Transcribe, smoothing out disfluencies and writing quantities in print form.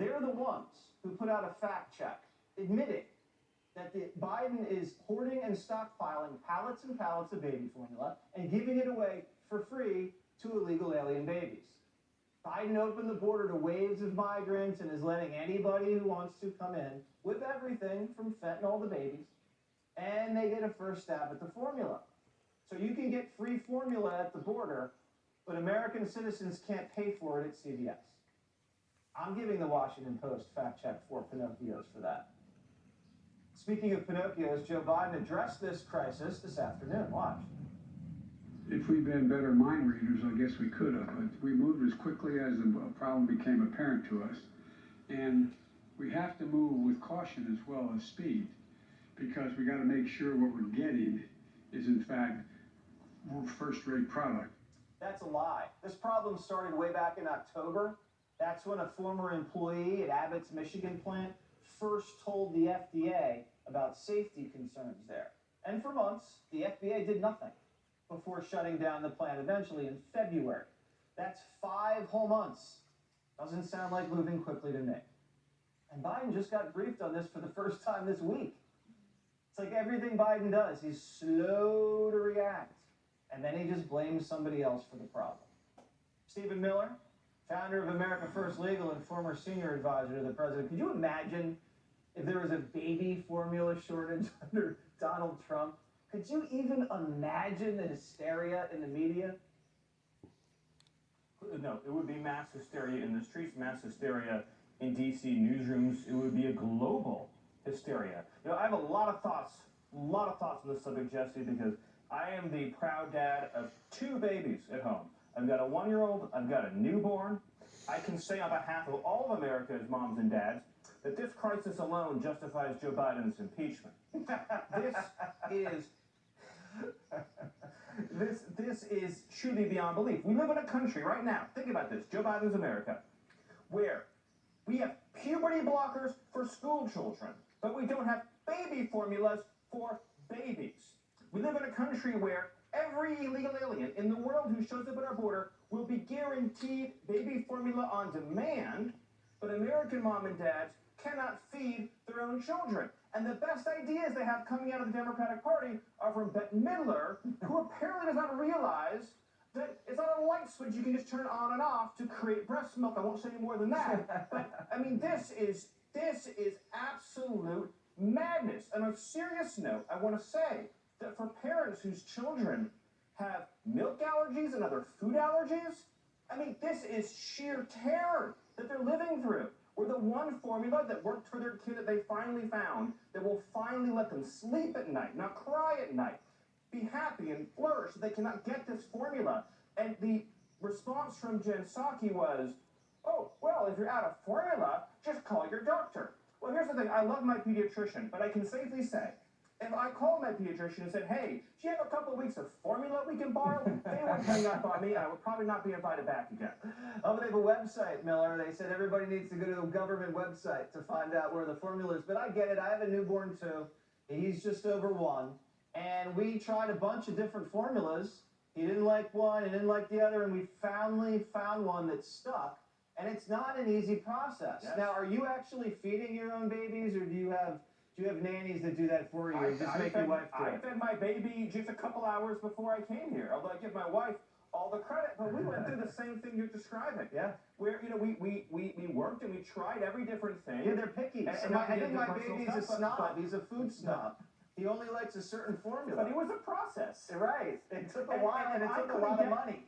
They're the ones who put out a fact check admitting that Biden is hoarding and stockpiling pallets and pallets of baby formula and giving it away for free to illegal alien babies. Biden opened the border to waves of migrants and is letting anybody who wants to come in with everything from fentanyl to babies, and they get a first stab at the formula. So you can get free formula at the border, but American citizens can't pay for it at CVS. I'm giving the Washington Post fact check for Pinocchios for that. Speaking of Pinocchios, Joe Biden addressed this crisis this afternoon. Watch. If we'd been better mind readers, I guess we could have, but we moved as quickly as the problem became apparent to us. And we have to move with caution as well as speed, because we got to make sure what we're getting is in fact first-rate product. That's a lie. This problem started way back in October. That's when a former employee at Abbott's Michigan plant first told the FDA about safety concerns there. And for months, the FDA did nothing before shutting down the plant eventually in February. That's 5 whole months. Doesn't sound like moving quickly to me. And Biden just got briefed on this for the first time this week. It's like everything Biden does, he's slow to react. And then he just blames somebody else for the problem. Stephen Miller, founder of America First Legal and former senior advisor to the president. Could you imagine if there was a baby formula shortage under Donald Trump? Could you even imagine the hysteria in the media? No, it would be mass hysteria in the streets, mass hysteria in D.C. newsrooms. It would be a global hysteria. You know, I have a lot of thoughts on this subject, Jesse, because I am the proud dad of 2 babies at home. I've got a 1-year-old, I've got a newborn. I can say on behalf of all of America's moms and dads that this crisis alone justifies Joe Biden's impeachment. This is truly beyond belief. We live in a country right now, think about this, Joe Biden's America, where we have puberty blockers for school children, but we don't have baby formulas for babies. We live in a country where every illegal alien in the world who shows up at our border will be guaranteed baby formula on demand, but American mom and dads cannot feed their own children. And the best ideas they have coming out of the Democratic Party are from Bette Midler, who apparently does not realize that it's not a light switch you can just turn on and off to create breast milk. I won't say any more than that. But, I mean, this is absolute madness. And on a serious note, I want to say that for parents whose children have milk allergies and other food allergies, I mean, this is sheer terror that they're living through. We're the one formula that worked for their kid that they finally found that will finally let them sleep at night, not cry at night, be happy and flourish. They cannot get this formula. And the response from Jen Psaki was, oh, well, if you're out of formula, just call your doctor. Well, here's the thing. I love my pediatrician, but I can safely say, if I called my pediatrician and said, hey, do you have a couple of weeks of formula we can borrow? They would hang up on me, and I would probably not be invited back again. Oh, but they have a website, Miller. They said everybody needs to go to a government website to find out where the formula is. But I get it. I have a newborn, too. He's just over 1. And we tried a bunch of different formulas. He didn't like one, he didn't like the other, and we finally found one that stuck. And it's not an easy process. Yes. Now, are you actually feeding your own babies, or do you have nannies that do that for you? I fed my baby just a couple hours before I came here. Although I give my wife all the credit, but we went through the same thing you're describing. Yeah. Where, you know, we worked and we tried every different thing. Yeah, they're picky. And I think my baby's a snob. He's a food snob. He only likes a certain formula. But it was a process. Right. It took a while, and it took a lot of money.